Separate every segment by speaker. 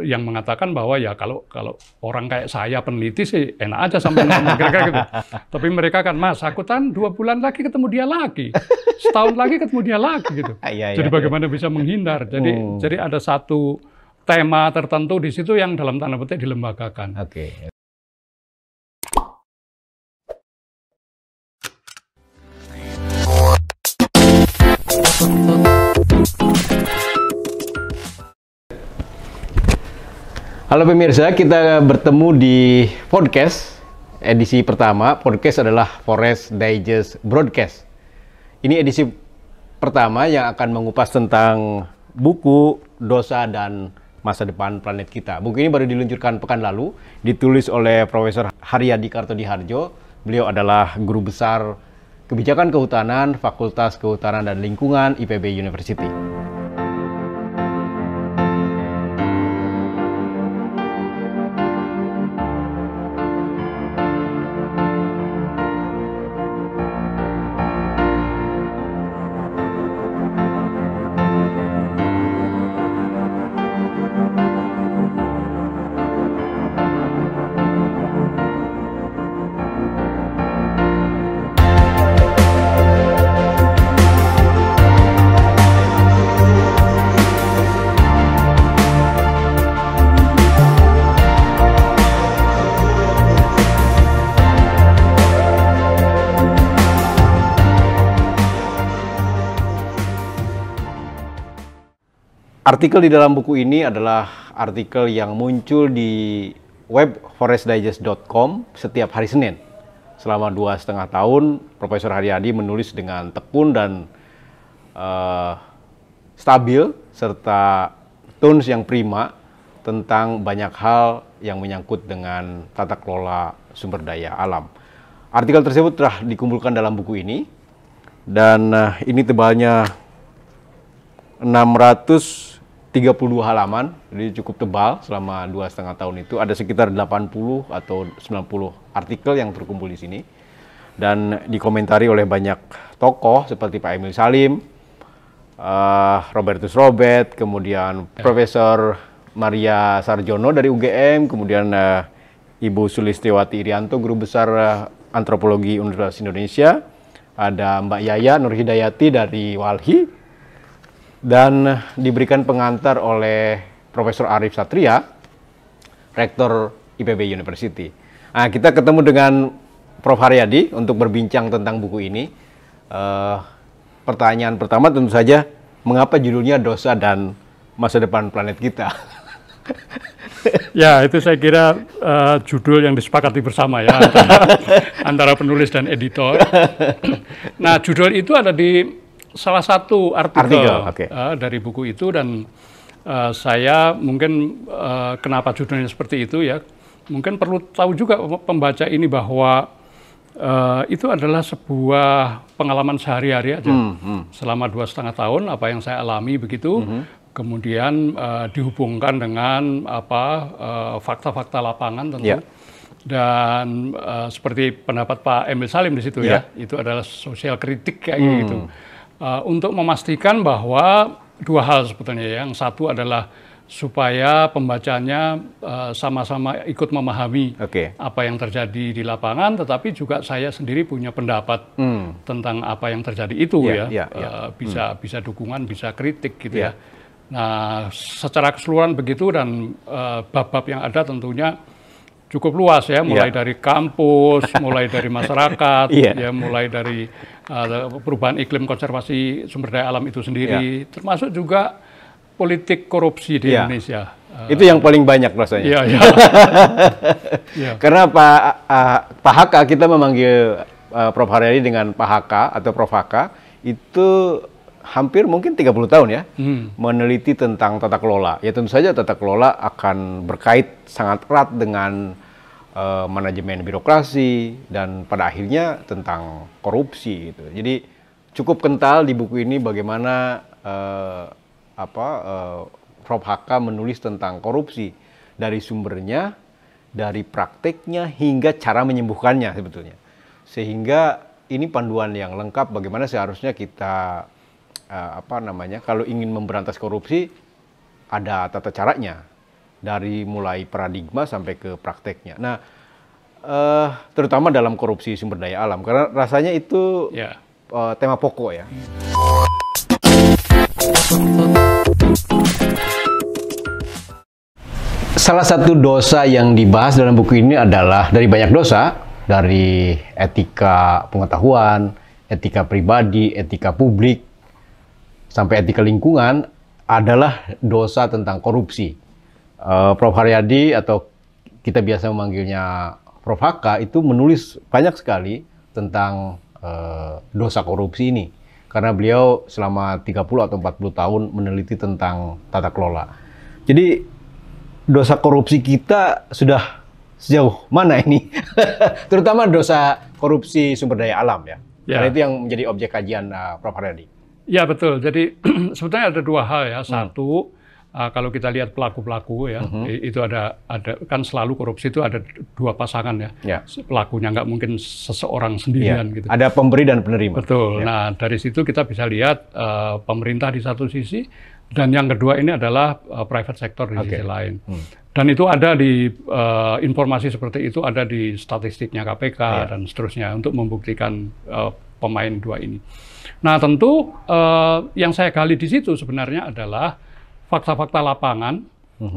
Speaker 1: yang mengatakan bahwa ya kalau orang kayak saya peneliti sih enak aja sampai ngomong kira-kira gitu. Tapi mereka kan, Mas, aku kan 2 bulan lagi ketemu dia lagi, setahun lagi ketemu dia lagi gitu. Jadi bagaimana bisa menghindar? Jadi ada satu tema tertentu di situ yang dalam tanda petik dilembagakan.
Speaker 2: Oke. Halo pemirsa, kita bertemu di podcast edisi pertama. Podcast adalah Forest Digest Broadcast. Ini edisi pertama yang akan mengupas tentang buku Dosa dan Masa Depan Planet Kita. Buku ini baru diluncurkan pekan lalu, ditulis oleh Profesor Haryadi Kartodiharjo. Beliau adalah guru besar Kebijakan Kehutanan, Fakultas Kehutanan dan Lingkungan IPB University. Artikel di dalam buku ini adalah artikel yang muncul di web forestdigest.com setiap hari Senin. Selama 2,5 tahun, Profesor Haryadi menulis dengan tekun dan stabil, serta tones yang prima tentang banyak hal yang menyangkut dengan tata kelola sumber daya alam. Artikel tersebut telah dikumpulkan dalam buku ini, dan ini tebalnya 632 halaman, jadi cukup tebal. Selama 2,5 tahun itu ada sekitar 80 atau 90 artikel yang terkumpul di sini, dan dikomentari oleh banyak tokoh seperti Pak Emil Salim, Robertus Robert, kemudian Profesor Maria Sarjono dari UGM, kemudian Ibu Sulistiawati Irianto, guru besar antropologi Universitas Indonesia, ada Mbak Yaya Nurhidayati dari Walhi, dan diberikan pengantar oleh Profesor Arif Satria, Rektor IPB University. Nah, kita ketemu dengan Prof. Haryadi untuk berbincang tentang buku ini. Pertanyaan pertama tentu saja, mengapa judulnya Dosa dan Masa Depan Planet Kita?
Speaker 1: Ya, itu saya kira judul yang disepakati bersama ya antara penulis dan editor. Nah, judul itu ada di salah satu artikel okay, dari buku itu, dan saya mungkin kenapa judulnya seperti itu ya, mungkin perlu tahu juga pembaca ini bahwa itu adalah sebuah pengalaman sehari-hari aja. Selama 2,5 tahun apa yang saya alami begitu, kemudian dihubungkan dengan fakta-fakta lapangan tentu. Dan seperti pendapat Pak Emil Salim di situ ya, itu adalah sosial kritik kayak gitu. Untuk memastikan bahwa dua hal sebetulnya. Yang satu adalah supaya pembacanya sama-sama ikut memahami apa yang terjadi di lapangan, tetapi juga saya sendiri punya pendapat tentang apa yang terjadi itu bisa dukungan, bisa kritik gitu ya. Nah, secara keseluruhan begitu, dan bab-bab yang ada tentunya cukup luas ya, mulai dari kampus, mulai dari masyarakat, ya, mulai dari perubahan iklim, konservasi sumber daya alam itu sendiri, termasuk juga politik korupsi di Indonesia.
Speaker 2: Itu yang paling banyak rasanya. Karena Pak Haka, kita memanggil Prof. Haryadi dengan Pak Haka atau Prof. Haka, itu hampir mungkin 30 tahun ya, meneliti tentang tata kelola. Ya tentu saja tata kelola akan berkait sangat erat dengan manajemen birokrasi, dan pada akhirnya tentang korupsi gitu. Jadi cukup kental di buku ini bagaimana Prof. Haka menulis tentang korupsi dari sumbernya, dari prakteknya, hingga cara menyembuhkannya sebetulnya. Sehingga ini panduan yang lengkap bagaimana seharusnya kita kalau ingin memberantas korupsi, ada tata caranya. dari mulai paradigma sampai ke prakteknya. Nah, terutama dalam korupsi sumber daya alam, karena rasanya itu tema pokok ya. Salah satu dosa yang dibahas dalam buku ini adalah dari banyak dosa, dari etika pengetahuan, etika pribadi, etika publik, sampai etika lingkungan, adalah dosa tentang korupsi. Prof. Haryadi atau kita biasa memanggilnya Prof. Haka itu menulis banyak sekali tentang dosa korupsi ini. Karena beliau selama 30 atau 40 tahun meneliti tentang tata kelola. Jadi dosa korupsi kita sudah sejauh mana ini? Terutama dosa korupsi sumber daya alam ya. Karena itu yang menjadi objek kajian Prof. Haryadi.
Speaker 1: Ya betul. Jadi sebetulnya ada dua hal ya. Satu, kalau kita lihat pelaku-pelaku ya, itu ada kan selalu korupsi itu ada dua pasangan ya. Pelakunya nggak mungkin seseorang sendirian gitu.
Speaker 2: Ada pemberi dan penerima.
Speaker 1: Betul. Nah dari situ kita bisa lihat pemerintah di satu sisi, dan yang kedua ini adalah private sector di sisi lain. Dan itu ada di informasi seperti itu ada di statistiknya KPK dan seterusnya untuk membuktikan pemain dua ini. Nah tentu yang saya gali di situ sebenarnya adalah fakta-fakta lapangan,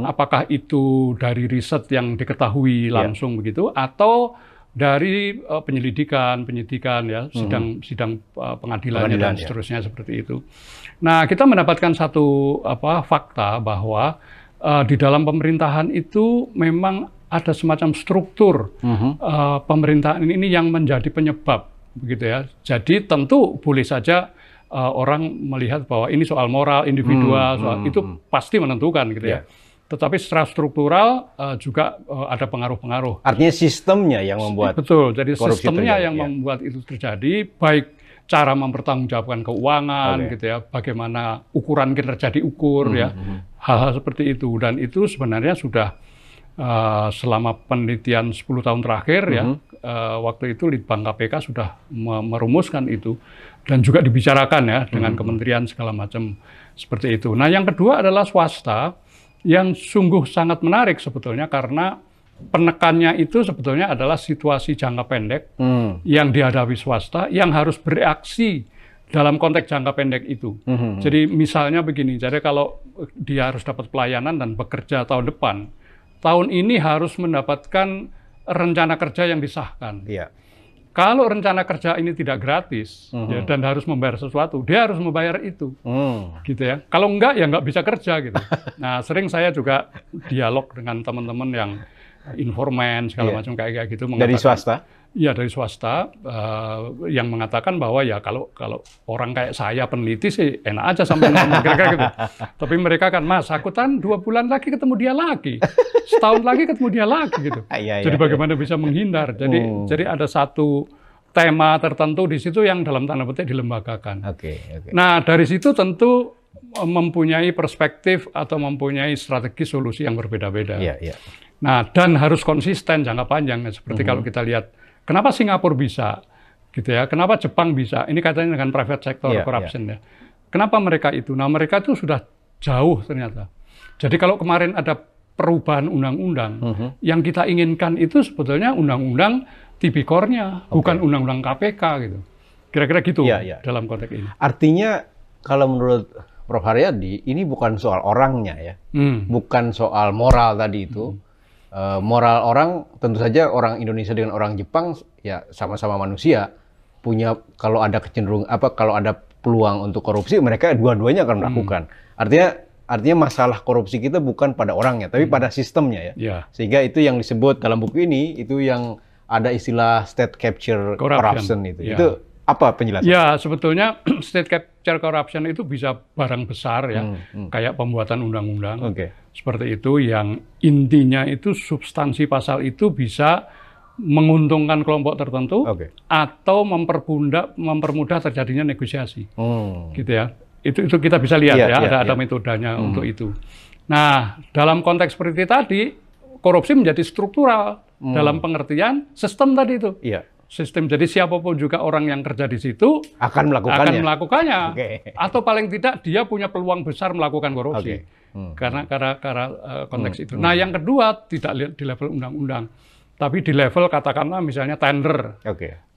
Speaker 1: apakah itu dari riset yang diketahui langsung begitu, atau dari penyidikan ya, sidang pengadilannya dan seterusnya seperti itu. Nah, kita mendapatkan satu fakta bahwa di dalam pemerintahan itu memang ada semacam struktur pemerintahan ini yang menjadi penyebab, begitu ya. Jadi tentu boleh saja orang melihat bahwa ini soal moral individual, soal itu pasti menentukan, gitu ya. Tetapi secara struktural juga ada pengaruh-pengaruh.
Speaker 2: Artinya sistemnya yang membuat
Speaker 1: betul. Jadi sistemnya yang membuat itu terjadi, baik cara mempertanggungjawabkan keuangan, gitu ya, bagaimana ukuran kinerja diukur, ya, hal-hal seperti itu. Dan itu sebenarnya sudah selama penelitian 10 tahun terakhir, ya, waktu itu Litbang KPK sudah merumuskan itu dan juga dibicarakan ya dengan kementerian segala macam seperti itu. Nah, yang kedua adalah swasta, yang sungguh sangat menarik sebetulnya karena penekannya itu sebetulnya adalah situasi jangka pendek yang dihadapi swasta yang harus bereaksi dalam konteks jangka pendek itu. Jadi misalnya begini, jadi kalau dia harus dapat pelayanan dan bekerja tahun depan, tahun ini harus mendapatkan rencana kerja yang disahkan. Kalau rencana kerja ini tidak gratis ya, dan harus membayar sesuatu, dia harus membayar itu, gitu ya. Kalau enggak, ya nggak bisa kerja gitu. Nah, sering saya juga dialog dengan teman-teman yang informan segala macam kayak gitu.
Speaker 2: Dari swasta?
Speaker 1: Iya, dari swasta yang mengatakan bahwa ya kalau orang kayak saya peneliti sih enak aja sampai ngomong kira-kira gitu. Tapi mereka kan, Mas, aku kan 2 bulan lagi ketemu dia lagi, setahun lagi ketemu dia lagi gitu. Jadi bagaimana bisa menghindar? Jadi ada satu tema tertentu di situ yang dalam tanda petik dilembagakan. Nah dari situ tentu mempunyai perspektif atau mempunyai strategi solusi yang berbeda-beda. Nah dan harus konsisten jangka panjang. Seperti kalau kita lihat. Kenapa Singapura bisa, gitu ya? Kenapa Jepang bisa? Ini katanya dengan private sector corruption ya. Kenapa mereka itu? Nah mereka itu sudah jauh ternyata. Jadi kalau kemarin ada perubahan undang-undang, yang kita inginkan itu sebetulnya undang-undang Tipikor-nya, bukan undang-undang KPK gitu. Kira-kira gitu dalam konteks ini.
Speaker 2: Artinya kalau menurut Prof. Haryadi, ini bukan soal orangnya ya, bukan soal moral tadi itu. Moral orang, tentu saja orang Indonesia dengan orang Jepang ya sama-sama manusia, punya kalau ada kecenderungan kalau ada peluang untuk korupsi, mereka dua-duanya akan melakukan. Artinya masalah korupsi kita bukan pada orangnya, tapi pada sistemnya ya. Sehingga itu yang disebut dalam buku ini, itu yang ada istilah state capture corruption itu. Itu apa penjelasannya?
Speaker 1: Ya, sebetulnya state capture corruption itu bisa barang besar ya, kayak pembuatan undang-undang. Seperti itu, yang intinya itu substansi pasal itu bisa menguntungkan kelompok tertentu atau mempermudah terjadinya negosiasi, gitu ya. Itu kita bisa lihat ada metodenya untuk itu. Nah, dalam konteks seperti tadi, korupsi menjadi struktural dalam pengertian sistem tadi itu. Sistem, jadi siapapun juga orang yang kerja di situ akan melakukannya. Atau paling tidak dia punya peluang besar melakukan korupsi. karena konteks itu. Nah, yang kedua tidak di level undang-undang, tapi di level katakanlah misalnya tender.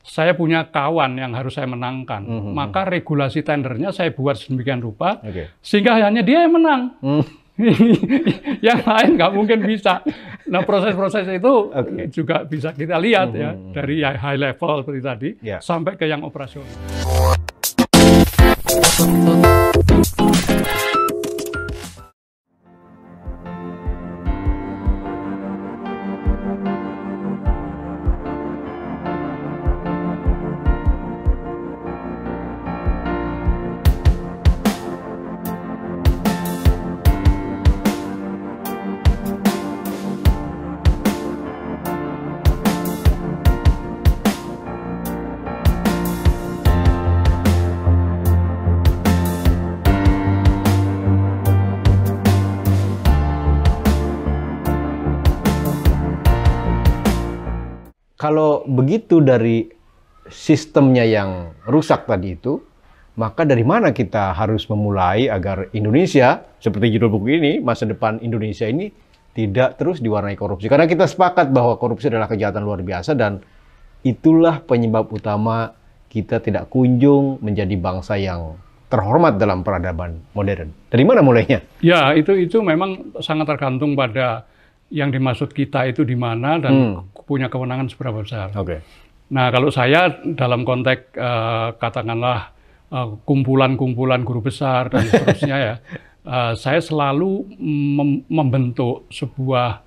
Speaker 1: Saya punya kawan yang harus saya menangkan, maka regulasi tendernya saya buat sedemikian rupa sehingga hanya dia yang menang. Yang lain nggak mungkin bisa. Nah, proses-proses itu juga bisa kita lihat ya dari high level seperti tadi sampai ke yang operasional.
Speaker 2: Kalau begitu dari sistemnya yang rusak tadi itu, maka dari mana kita harus memulai agar Indonesia, seperti judul buku ini, masa depan Indonesia ini tidak terus diwarnai korupsi. Karena kita sepakat bahwa korupsi adalah kejahatan luar biasa dan itulah penyebab utama kita tidak kunjung menjadi bangsa yang terhormat dalam peradaban modern. Dari mana mulainya?
Speaker 1: Ya, itu memang sangat tergantung pada yang dimaksud kita itu di mana dan punya kewenangan seberapa besar. Nah, kalau saya dalam konteks katakanlah kumpulan-kumpulan guru besar dan seterusnya ya, saya selalu membentuk sebuah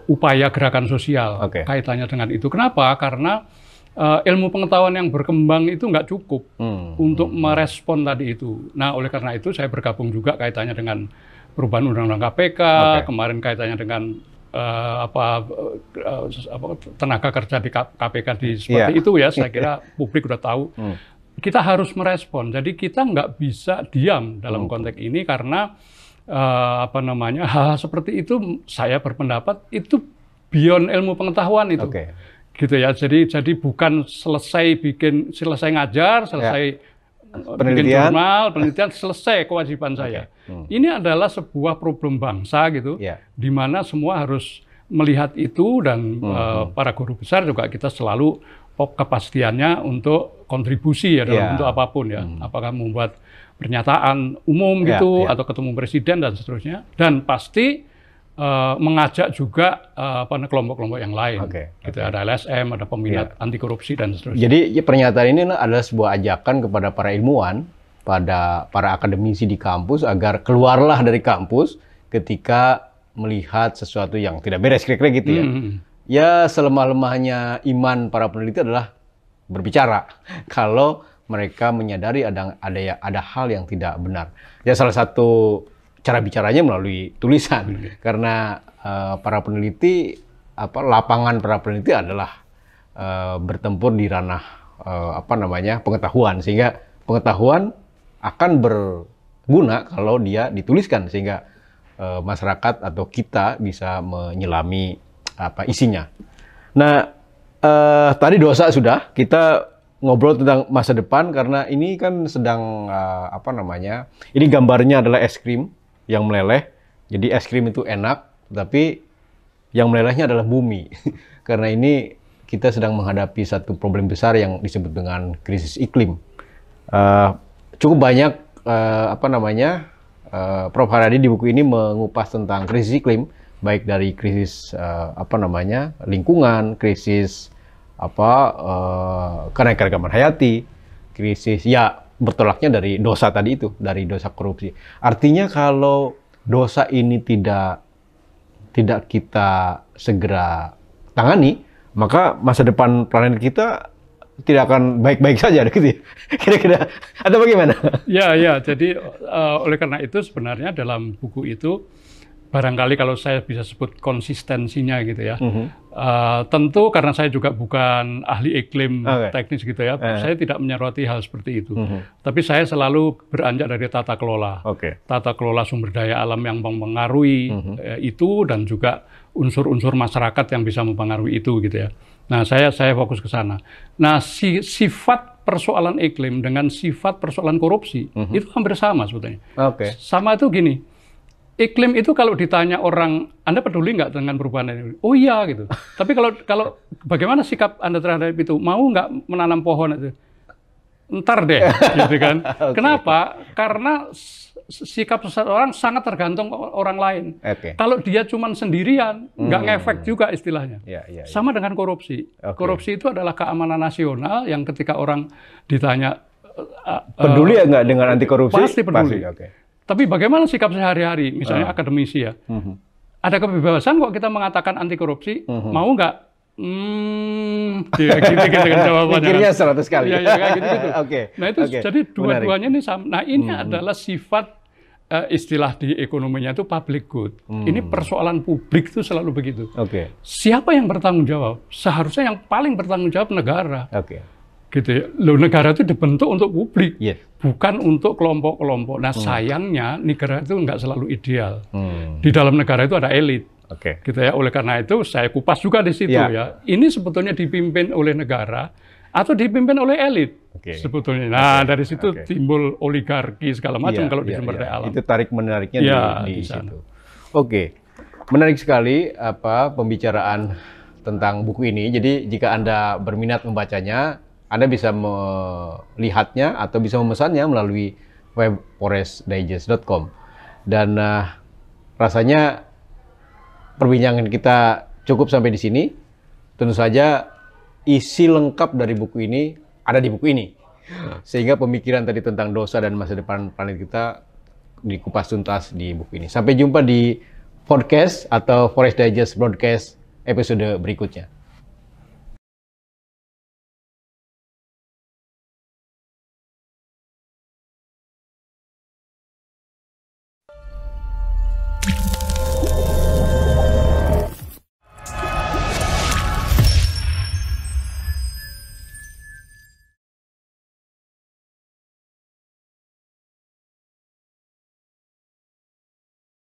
Speaker 1: upaya gerakan sosial kaitannya dengan itu. Kenapa? Karena ilmu pengetahuan yang berkembang itu nggak cukup untuk merespon tadi itu. Nah, oleh karena itu saya bergabung juga kaitannya dengan perubahan Undang-Undang KPK, kemarin kaitannya dengan tenaga kerja di KPK seperti itu ya, saya kira publik udah tahu. Kita harus merespon, jadi kita nggak bisa diam dalam konteks ini karena hal seperti itu saya berpendapat itu beyond ilmu pengetahuan itu, gitu ya. Jadi bukan selesai ngajar, selesai bikin jurnal, penelitian, selesai kewajiban saya. Ini adalah sebuah problem bangsa gitu, di mana semua harus melihat itu dan para guru besar juga kita selalu kepastiannya untuk kontribusi ya dalam bentuk apapun ya, apakah membuat pernyataan umum gitu atau ketemu presiden dan seterusnya, dan pasti mengajak juga kelompok-kelompok yang lain. Gitu, ada LSM, ada peminat anti korupsi dan seterusnya.
Speaker 2: Jadi pernyataan ini adalah sebuah ajakan kepada para ilmuwan, pada para akademisi di kampus agar keluarlah dari kampus ketika melihat sesuatu yang tidak beres, kira-kira gitu ya. Ya, selemah-lemahnya iman para peneliti adalah berbicara kalau mereka menyadari ada hal yang tidak benar. Ya, salah satu cara bicaranya melalui tulisan, karena para peneliti, lapangan para peneliti adalah bertempur di ranah pengetahuan, sehingga pengetahuan akan berguna kalau dia dituliskan, sehingga masyarakat atau kita bisa menyelami isinya. Nah, tadi dosa sudah, kita ngobrol tentang masa depan karena ini kan sedang ini gambarnya adalah es krim yang meleleh. Jadi es krim itu enak, tapi yang melelehnya adalah bumi. Karena ini kita sedang menghadapi satu problem besar yang disebut dengan krisis iklim. Cukup banyak Prof. Haryadi di buku ini mengupas tentang krisis iklim, baik dari krisis lingkungan, krisis keanekaragaman hayati, krisis bertolaknya dari dosa tadi itu, dari dosa korupsi. Artinya kalau dosa ini tidak kita segera tangani, maka masa depan planet kita tidak akan baik-baik saja, gitu ya. Kira-kira atau bagaimana?
Speaker 1: Ya, jadi oleh karena itu sebenarnya dalam buku itu barangkali kalau saya bisa sebut konsistensinya gitu ya. Tentu karena saya juga bukan ahli iklim teknis gitu ya, saya tidak menyoroti hal seperti itu. Tapi saya selalu beranjak dari tata kelola. Tata kelola sumber daya alam yang mempengaruhi itu dan juga unsur-unsur masyarakat yang bisa mempengaruhi itu gitu ya. Nah, saya fokus ke sana. Nah, sifat persoalan iklim dengan sifat persoalan korupsi itu hampir sama sebetulnya. Sama itu gini. iklim itu kalau ditanya orang, Anda peduli nggak dengan perubahan ini? Oh iya gitu. Tapi kalau bagaimana sikap Anda terhadap itu? Mau nggak menanam pohon itu? Ntar deh, gitu kan.
Speaker 2: Okay.
Speaker 1: Kenapa? Karena sikap seseorang sangat tergantung orang lain.
Speaker 2: Okay.
Speaker 1: Kalau dia cuma sendirian, nggak ngefek juga istilahnya. Sama dengan korupsi.
Speaker 2: Okay.
Speaker 1: Korupsi itu adalah keamanan nasional yang ketika orang ditanya,
Speaker 2: peduli ya nggak dengan anti korupsi?
Speaker 1: Pasti peduli.
Speaker 2: Pasti, okay.
Speaker 1: Tapi bagaimana sikap sehari-hari, misalnya akademisi ya, ada kebebasan kok kita mengatakan anti korupsi, mau nggak? Gitu kan jawabannya.
Speaker 2: Mikirnya 100 kali.
Speaker 1: Ya, kayak gitu.
Speaker 2: Okay.
Speaker 1: Nah itu jadi dua-duanya ini sama. Nah ini adalah sifat istilah di ekonominya itu public good. Ini persoalan publik itu selalu begitu.
Speaker 2: Okay.
Speaker 1: Siapa yang bertanggung jawab? Seharusnya yang paling bertanggung jawab negara.
Speaker 2: Okay.
Speaker 1: Gitu ya. Loh, negara itu dibentuk untuk publik, bukan untuk kelompok-kelompok. Nah sayangnya negara itu nggak selalu ideal. Di dalam negara itu ada elit, gitu ya. Oleh karena itu saya kupas juga di situ ya. Ini sebetulnya dipimpin oleh negara atau dipimpin oleh elit sebetulnya. Nah dari situ timbul oligarki segala macam kalau di sumber daya alam.
Speaker 2: Itu tarik menariknya di situ. Oke, menarik sekali pembicaraan tentang buku ini. Jadi jika Anda berminat membacanya, Anda bisa melihatnya atau bisa memesannya melalui web forestdigest.com. Dan rasanya perbincangan kita cukup sampai di sini. Tentu saja isi lengkap dari buku ini ada di buku ini. Sehingga pemikiran tadi tentang dosa dan masa depan planet kita dikupas tuntas di buku ini. Sampai jumpa di podcast atau Forest Digest Broadcast episode berikutnya.